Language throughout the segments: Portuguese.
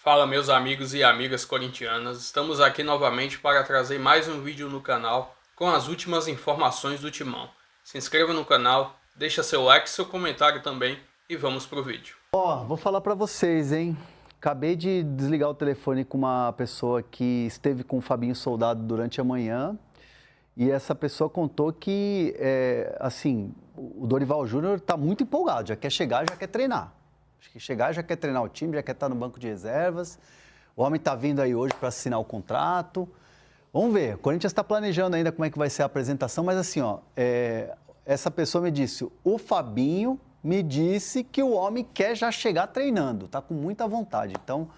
Fala, meus amigos e amigas corintianas, estamos aqui novamente para trazer mais um vídeo no canal com as últimas informações do Timão. Se inscreva no canal, deixa seu like, seu comentário também e vamos pro vídeo. Vou falar pra vocês, hein? Acabei de desligar o telefone com uma pessoa que esteve com o Fabinho Soldado durante a manhã e essa pessoa contou que, o Dorival Júnior está muito empolgado, já quer chegar, já quer treinar. Acho que chegar já quer treinar o time, já quer estar no banco de reservas. O homem está vindo aí hoje para assinar o contrato. Vamos ver, o Corinthians está planejando ainda como é que vai ser a apresentação, mas assim, essa pessoa me disse, o Fabinho me disse que o homem quer já chegar treinando, está com muita vontade. Então,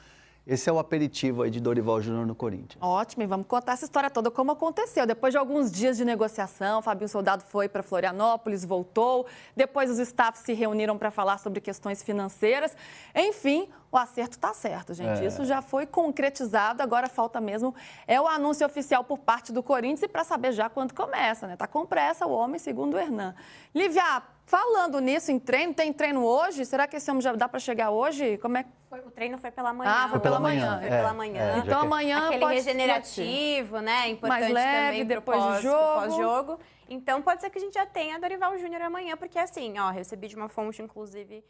esse é o aperitivo aí de Dorival Júnior no Corinthians. Ótimo, e vamos contar essa história toda, como aconteceu. Depois de alguns dias de negociação, Fabinho Soldado foi para Florianópolis, voltou. Depois os staffs se reuniram para falar sobre questões financeiras. Enfim, o acerto está certo, gente. Isso já foi concretizado, agora falta mesmo o anúncio oficial por parte do Corinthians e para saber já quando começa, né? Tá com pressa o homem, segundo o Hernan. Lívia, falando nisso, em treino, tem treino hoje? Será que esse homem já dá para chegar hoje? Como é? O treino foi pela manhã. Ah, foi pela manhã. Foi pela manhã. Então amanhã aquele pode regenerativo, né? Importante mais leve, também depois do pós-jogo. Então pode ser que a gente já tenha Dorival Júnior amanhã, porque assim, recebi de uma fonte, inclusive,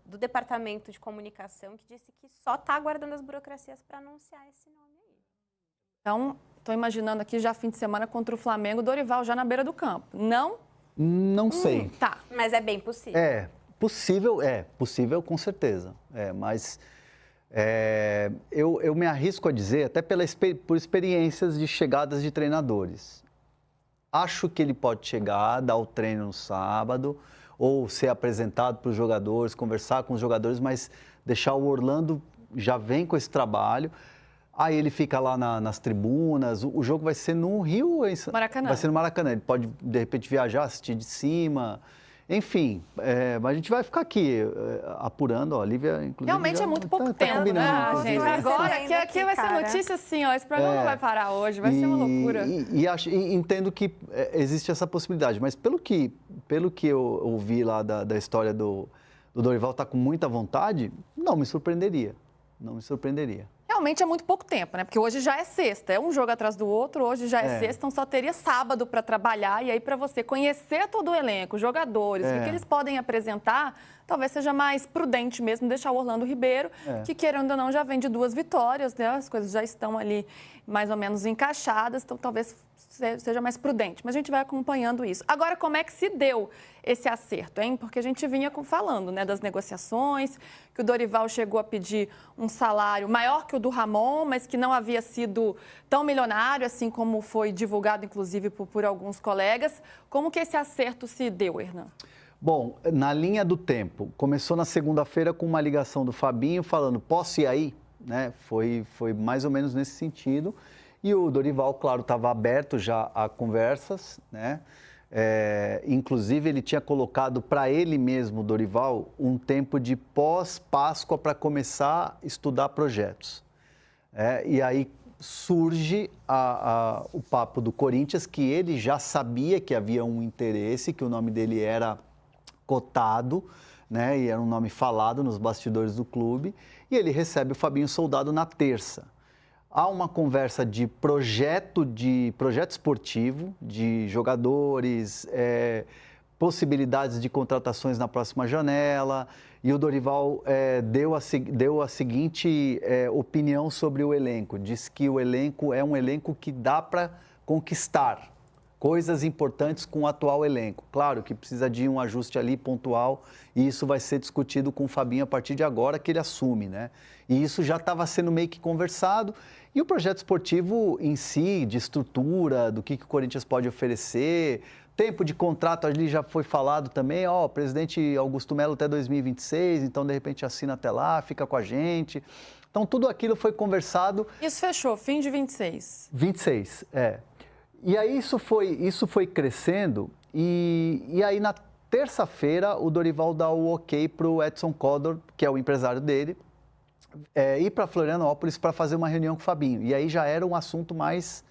do Departamento de Comunicação, que disse que só está aguardando as burocracias para anunciar esse nome aí. Então, estou imaginando aqui já fim de semana contra o Flamengo, Dorival já na beira do campo. Não? Não sei. Tá. Mas é bem possível. Possível com certeza. Mas eu me arrisco a dizer, até por experiências de chegadas de treinadores. Acho que ele pode chegar, dar o treino no sábado, ou ser apresentado para os jogadores, conversar com os jogadores, mas deixar o Orlando já vem com esse trabalho. Aí ele fica lá nas tribunas, o jogo vai ser no Rio, Maracanã. Vai ser no Maracanã. Ele pode, de repente, viajar, assistir de cima. Enfim, mas a gente vai ficar aqui apurando, a Lívia, inclusive. Realmente é muito pouco tempo, combinando, né, gente? Agora, aqui vai ser notícia assim, esse programa não vai parar hoje, vai ser uma loucura. E entendo que existe essa possibilidade, mas pelo que eu ouvi lá da história do Dorival estar com muita vontade, não me surpreenderia. Realmente é muito pouco tempo, né? Porque hoje já é sexta, é um jogo atrás do outro, hoje já é sexta, então só teria sábado para trabalhar e aí para você conhecer todo o elenco, os jogadores, o que eles podem apresentar, talvez seja mais prudente mesmo deixar o Orlando Ribeiro, que querendo ou não já vem de 2 vitórias, né? As coisas já estão ali mais ou menos encaixadas, então talvez seja mais prudente, mas a gente vai acompanhando isso. Agora, como é que se deu esse acerto, hein? Porque a gente vinha falando, né, das negociações, que o Dorival chegou a pedir um salário maior que o do Ramon, mas que não havia sido tão milionário, assim como foi divulgado, inclusive, por alguns colegas. Como que esse acerto se deu, Hernan? Bom, na linha do tempo, começou na segunda-feira com uma ligação do Fabinho falando, posso ir aí? Né? Foi mais ou menos nesse sentido. E o Dorival, claro, estava aberto já a conversas, né? Inclusive, ele tinha colocado para ele mesmo, Dorival, um tempo de pós-Páscoa para começar a estudar projetos. E aí surge o papo do Corinthians, que ele já sabia que havia um interesse, que o nome dele era cotado, né? E era um nome falado nos bastidores do clube. E ele recebe o Fabinho Soldado na terça. Há uma conversa de projeto esportivo, de jogadores, possibilidades de contratações na próxima janela. E o Dorival deu a seguinte opinião sobre o elenco. Diz que o elenco é um elenco que dá para conquistar coisas importantes com o atual elenco. Claro que precisa de um ajuste ali pontual e isso vai ser discutido com o Fabinho a partir de agora que ele assume, né? E isso já estava sendo meio que conversado. E o projeto esportivo em si, de estrutura, do que o Corinthians pode oferecer, tempo de contrato ali já foi falado também, o presidente Augusto Melo até 2026, então de repente assina até lá, fica com a gente. Então tudo aquilo foi conversado. Isso fechou, fim de 26. 26, E aí isso foi crescendo e aí na terça-feira o Dorival dá o ok para o Edson Codor, que é o empresário dele, ir para Florianópolis para fazer uma reunião com o Fabinho. E aí já era um assunto mais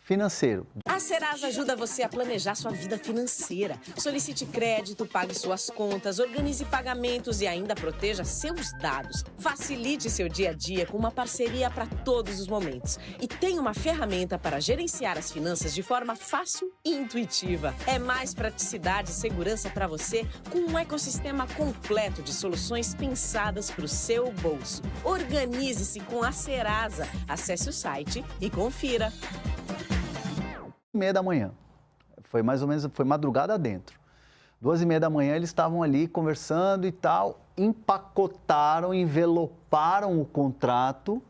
financeiro. A Serasa ajuda você a planejar sua vida financeira. Solicite crédito, pague suas contas, organize pagamentos e ainda proteja seus dados. Facilite seu dia a dia com uma parceria para todos os momentos. E tem uma ferramenta para gerenciar as finanças de forma fácil e intuitiva. É mais praticidade e segurança para você com um ecossistema completo de soluções pensadas para o seu bolso. Organize-se com a Serasa. Acesse o site e confira. 2h30 da manhã, foi mais ou menos, foi madrugada dentro. 2h30 da manhã eles estavam ali conversando e tal, empacotaram, enveloparam o contrato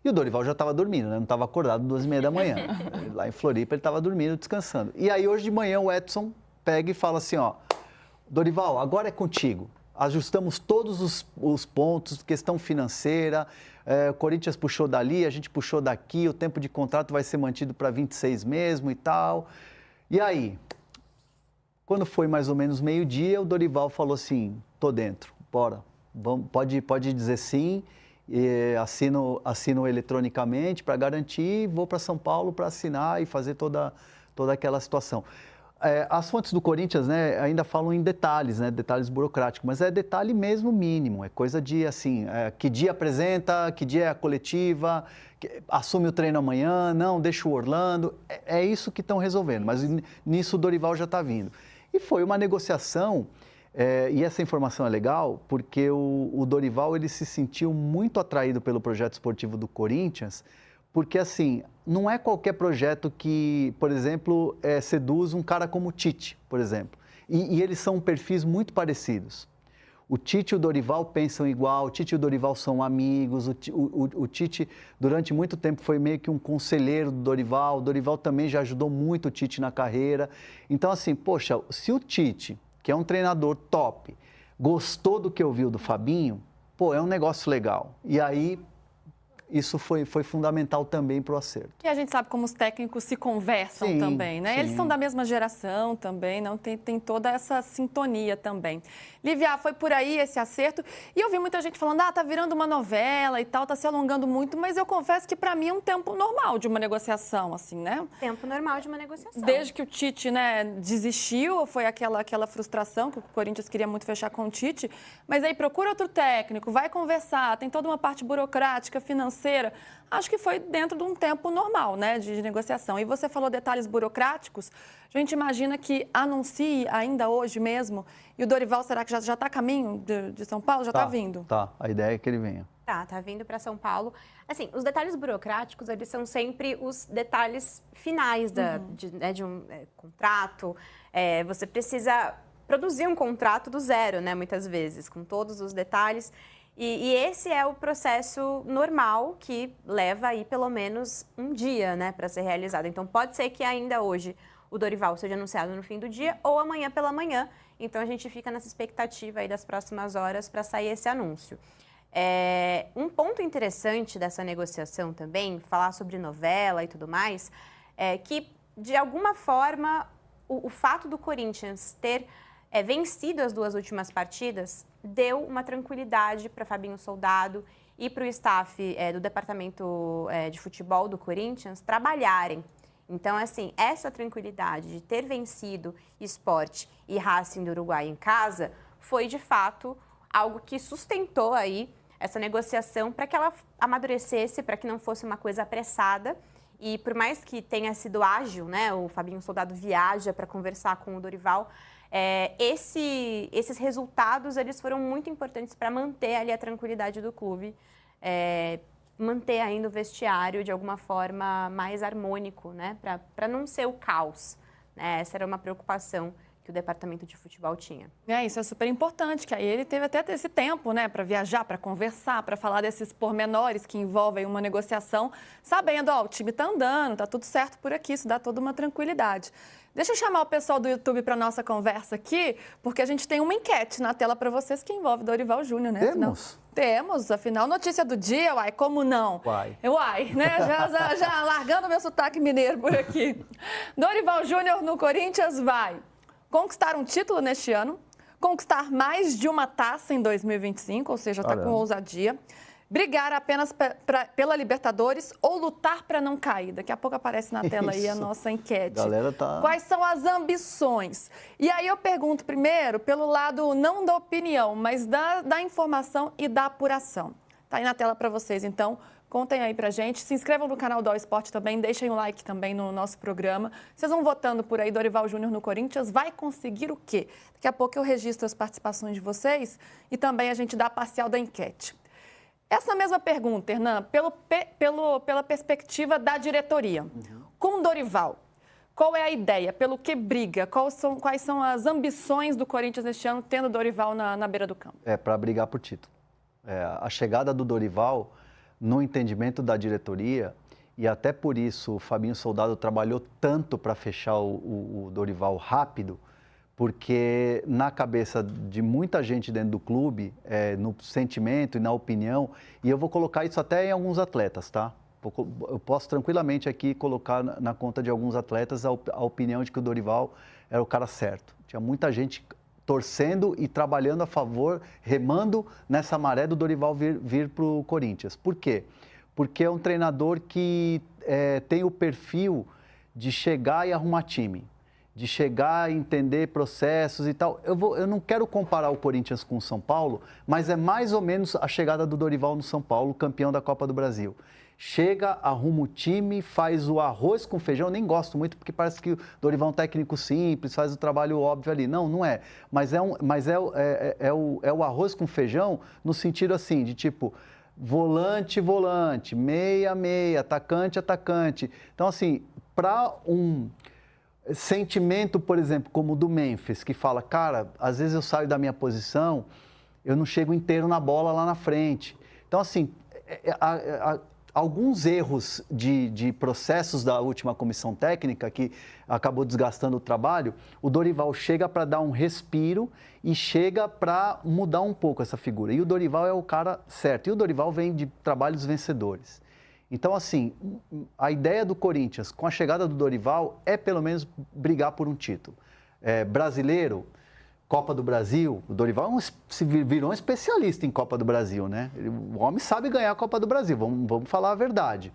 e o Dorival já estava dormindo, né? Não estava acordado 2h30 da manhã. Lá em Floripa ele estava dormindo, descansando. E aí hoje de manhã o Edson pega e fala assim, ó, Dorival, agora é contigo. Ajustamos todos os pontos, questão financeira, o Corinthians puxou dali, a gente puxou daqui, o tempo de contrato vai ser mantido para 26 mesmo e tal. E aí, quando foi mais ou menos meio-dia, o Dorival falou assim, tô dentro, bora, pode dizer sim, assino eletronicamente para garantir, vou para São Paulo para assinar e fazer toda aquela situação. As fontes do Corinthians, né, ainda falam em detalhes, né, detalhes burocráticos, mas é detalhe mesmo mínimo, é coisa de assim, que dia apresenta, que dia é a coletiva, assume o treino amanhã, não, deixa o Orlando, é isso que estão resolvendo, mas nisso o Dorival já está vindo. E foi uma negociação, e essa informação é legal, porque o Dorival ele se sentiu muito atraído pelo projeto esportivo do Corinthians, porque assim, não é qualquer projeto que, por exemplo, seduz um cara como o Tite, por exemplo. E eles são perfis muito parecidos. O Tite e o Dorival pensam igual, o Tite e o Dorival são amigos, o Tite durante muito tempo foi meio que um conselheiro do Dorival, o Dorival também já ajudou muito o Tite na carreira. Então assim, poxa, se o Tite, que é um treinador top, gostou do que ouviu do Fabinho, pô, é um negócio legal. E aí isso foi fundamental também para o acerto. E a gente sabe como os técnicos se conversam também, né? Sim. Eles são da mesma geração também, não tem toda essa sintonia também. Lívia, foi por aí esse acerto. E eu vi muita gente falando, tá virando uma novela e tal, tá se alongando muito, mas eu confesso que para mim é um tempo normal de uma negociação, assim, né? Tempo normal de uma negociação. Desde que o Tite, né, desistiu, foi aquela frustração que o Corinthians queria muito fechar com o Tite, mas aí procura outro técnico, vai conversar, tem toda uma parte burocrática, financeira. Acho que foi dentro de um tempo normal, né, de negociação. E você falou detalhes burocráticos, a gente imagina que anuncie ainda hoje mesmo, e o Dorival, será que já está a caminho de São Paulo? Já está vindo? Tá, a ideia é que ele venha. Tá vindo para São Paulo. Assim, os detalhes burocráticos, eles são sempre os detalhes finais de um contrato. Você precisa produzir um contrato do zero, né, muitas vezes, com todos os detalhes. E esse é o processo normal que leva aí pelo menos um dia, né, para ser realizado. Então, pode ser que ainda hoje o Dorival seja anunciado no fim do dia ou amanhã pela manhã. Então, a gente fica nessa expectativa aí das próximas horas para sair esse anúncio. Um ponto interessante dessa negociação também, falar sobre novela e tudo mais, é que, de alguma forma, o fato do Corinthians ter vencido as duas últimas partidas deu uma tranquilidade para Fabinho Soldado e para o staff do departamento de futebol do Corinthians trabalharem. Então, assim, essa tranquilidade de ter vencido Sport e Racing do Uruguai em casa foi, de fato, algo que sustentou aí essa negociação para que ela amadurecesse, para que não fosse uma coisa apressada. E por mais que tenha sido ágil, né, o Fabinho Soldado viaja para conversar com o Dorival, esses resultados eles foram muito importantes para manter ali a tranquilidade do clube, manter ainda o vestiário de alguma forma mais harmônico, né, para não ser o caos, né? Essa era uma preocupação que o departamento de futebol tinha. Isso é super importante, que aí ele teve até esse tempo, né, para viajar, para conversar, para falar desses pormenores que envolvem uma negociação, sabendo, o time tá andando, tá tudo certo por aqui, isso dá toda uma tranquilidade. Deixa eu chamar o pessoal do YouTube para nossa conversa aqui, porque a gente tem uma enquete na tela para vocês que envolve Dorival Júnior, né? Temos, afinal, notícia do dia, como não? Né? Já largando meu sotaque mineiro por aqui. Dorival Júnior no Corinthians vai conquistar um título neste ano, conquistar mais de uma taça em 2025, ou seja, está com ousadia, Brigar apenas pela Libertadores ou lutar para não cair? Daqui a pouco aparece na tela aí a nossa enquete. Galera tá... Quais são as ambições? E aí eu pergunto primeiro pelo lado não da opinião, mas da informação e da apuração. Tá aí na tela para vocês, então contem aí pra gente. Se inscrevam no canal do All Sport também, deixem o like também no nosso programa. Vocês vão votando por aí, Dorival Júnior no Corinthians vai conseguir o quê? Daqui a pouco eu registro as participações de vocês e também a gente dá a parcial da enquete. Essa mesma pergunta, Hernan, pela perspectiva da diretoria. Com o Dorival, qual é a ideia? Pelo que briga? Quais são as ambições do Corinthians neste ano, tendo o Dorival na beira do campo? É para brigar por título. A chegada do Dorival, no entendimento da diretoria, e até por isso o Fabinho Soldado trabalhou tanto para fechar o Dorival rápido, porque na cabeça de muita gente dentro do clube, no sentimento e na opinião, e eu vou colocar isso até em alguns atletas, tá? Eu posso tranquilamente aqui colocar na conta de alguns atletas a opinião de que o Dorival era o cara certo. Tinha muita gente torcendo e trabalhando a favor, remando nessa maré do Dorival vir para o Corinthians. Por quê? Porque é um treinador que tem o perfil de chegar e arrumar time, de chegar e entender processos e tal. Eu não quero comparar o Corinthians com o São Paulo, mas é mais ou menos a chegada do Dorival no São Paulo, campeão da Copa do Brasil. Chega, arruma o time, faz o arroz com feijão. Eu nem gosto muito, porque parece que o Dorival é um técnico simples, faz o trabalho óbvio ali. Não, não é. Mas é o arroz com feijão no sentido assim, de tipo, volante, volante, meia, meia, atacante, atacante. Então, assim, para um sentimento, por exemplo, como o do Memphis, que fala, cara, às vezes eu saio da minha posição, eu não chego inteiro na bola lá na frente. Então, assim, alguns erros de processos da última comissão técnica, que acabou desgastando o trabalho, o Dorival chega para dar um respiro e chega para mudar um pouco essa figura. E o Dorival é o cara certo. E o Dorival vem de trabalhos vencedores. Então, assim, a ideia do Corinthians, com a chegada do Dorival, é pelo menos brigar por um título. Brasileiro, Copa do Brasil, o Dorival se virou um especialista em Copa do Brasil, né? O homem sabe ganhar a Copa do Brasil, vamos falar a verdade.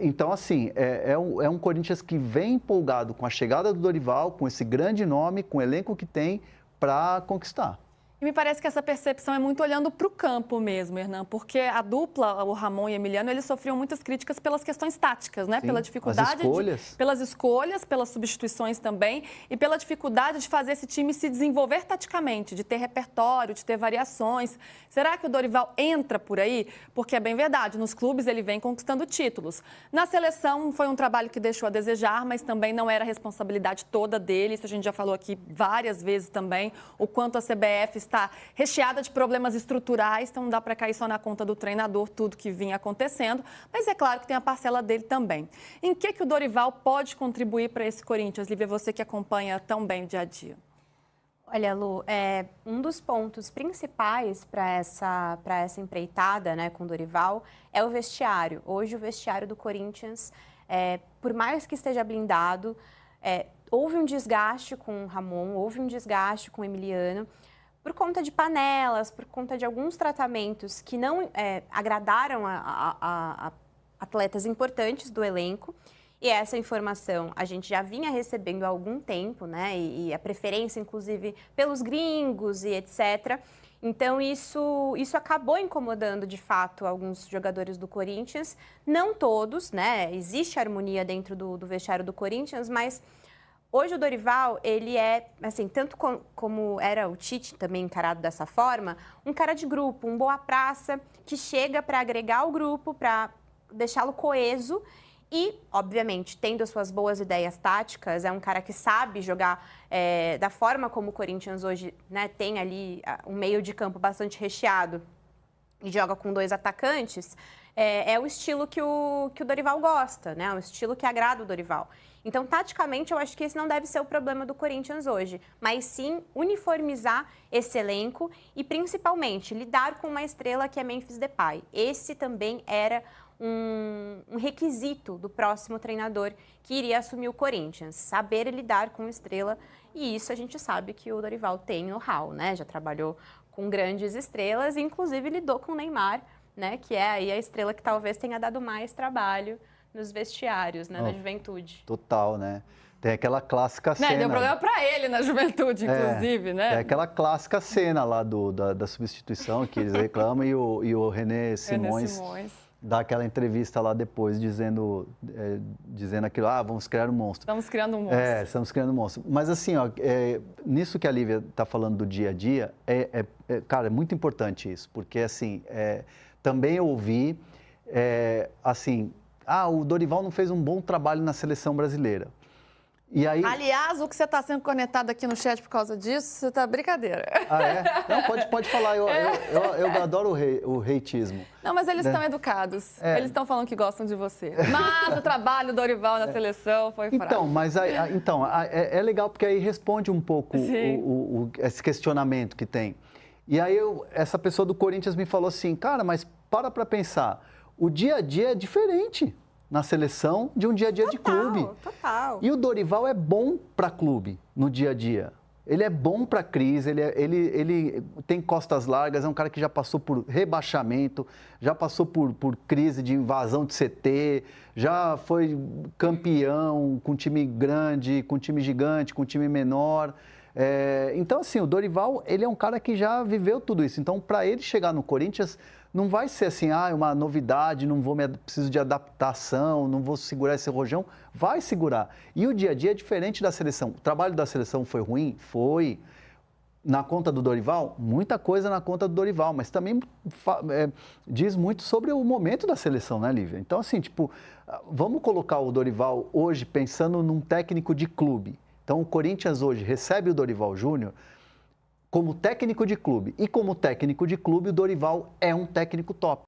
Então, assim, é um Corinthians que vem empolgado com a chegada do Dorival, com esse grande nome, com o elenco que tem, para conquistar. E me parece que essa percepção é muito olhando para o campo mesmo, Hernan, porque a dupla, o Ramon e o Emiliano, eles sofriam muitas críticas pelas questões táticas, né? Sim, pela dificuldade, pelas escolhas, pelas substituições também, e pela dificuldade de fazer esse time se desenvolver taticamente, de ter repertório, de ter variações. Será que o Dorival entra por aí? Porque é bem verdade, nos clubes ele vem conquistando títulos. Na seleção foi um trabalho que deixou a desejar, mas também não era a responsabilidade toda dele, isso a gente já falou aqui várias vezes também, o quanto a CBF está recheada de problemas estruturais, então não dá para cair só na conta do treinador tudo que vinha acontecendo, mas é claro que tem a parcela dele também. Em que o Dorival pode contribuir para esse Corinthians, Lívia, você que acompanha tão bem o dia a dia? Olha, Lu, um dos pontos principais para essa empreitada, né, com o Dorival é o vestiário. Hoje o vestiário do Corinthians, por mais que esteja blindado, houve um desgaste com o Ramon, houve um desgaste com o Emiliano, por conta de panelas, por conta de alguns tratamentos que não agradaram a atletas importantes do elenco. E essa informação a gente já vinha recebendo há algum tempo, né? E a preferência, inclusive, pelos gringos e etc. Então, isso acabou incomodando, de fato, alguns jogadores do Corinthians. Não todos, né? Existe harmonia dentro do vestiário do Corinthians, mas hoje o Dorival, ele é, assim, tanto como era o Tite também encarado dessa forma, um cara de grupo, um boa praça, que chega para agregar o grupo, para deixá-lo coeso e, obviamente, tendo as suas boas ideias táticas, é um cara que sabe jogar da forma como o Corinthians hoje, né, tem ali um meio de campo bastante recheado e joga com 2 atacantes, é o estilo que o Dorival gosta, né? É um estilo que agrada o Dorival. Então, taticamente, eu acho que esse não deve ser o problema do Corinthians hoje, mas sim uniformizar esse elenco e, principalmente, lidar com uma estrela que é Memphis Depay. Esse também era um requisito do próximo treinador que iria assumir o Corinthians, saber lidar com estrela, e isso a gente sabe que o Dorival tem know-how, né? Já trabalhou com grandes estrelas e, inclusive, lidou com o Neymar né? Que é aí a estrela que talvez tenha dado mais trabalho nos vestiários, né? Na juventude. Total, né? Tem aquela clássica Né, cena. deu problema para ele na juventude, inclusive, né? É aquela clássica cena lá da substituição que eles reclamam e o René Simões dá aquela entrevista lá depois dizendo aquilo, vamos criar um monstro. Estamos criando um monstro. Estamos criando um monstro. Mas assim, ó, nisso que a Lívia está falando do dia a dia, cara, é muito importante isso, porque assim, também eu ouvi, assim, o Dorival não fez um bom trabalho na seleção brasileira. E aí... Aliás, o que você está sendo conectado aqui no chat por causa disso, você está brincadeira. Não, pode falar, eu adoro o hateismo. Não, mas eles estão educados. Eles estão falando que gostam de você. Mas o trabalho do Dorival na seleção foi fraco. Então, mas é legal porque aí responde um pouco esse questionamento que tem. E aí essa pessoa do Corinthians me falou assim, cara, mas para pensar, o dia a dia é diferente na seleção de um dia a dia de clube. Total. E o Dorival é bom para clube no dia a dia. Ele é bom para crise, ele tem costas largas, é um cara que já passou por rebaixamento, já passou por crise de invasão de CT, já foi campeão com time grande, com time gigante, com time menor. Então, assim, o Dorival, ele é um cara que já viveu tudo isso. Então, para ele chegar no Corinthians, não vai ser assim, uma novidade, preciso de adaptação, não vou segurar esse rojão. Vai segurar. E o dia a dia é diferente da seleção. O trabalho da seleção foi ruim? Foi. Na conta do Dorival? Muita coisa na conta do Dorival, mas também diz muito sobre o momento da seleção, né, Lívia? Então, assim, vamos colocar o Dorival hoje pensando num técnico de clube. Então, o Corinthians hoje recebe o Dorival Júnior como técnico de clube. E como técnico de clube, o Dorival é um técnico top.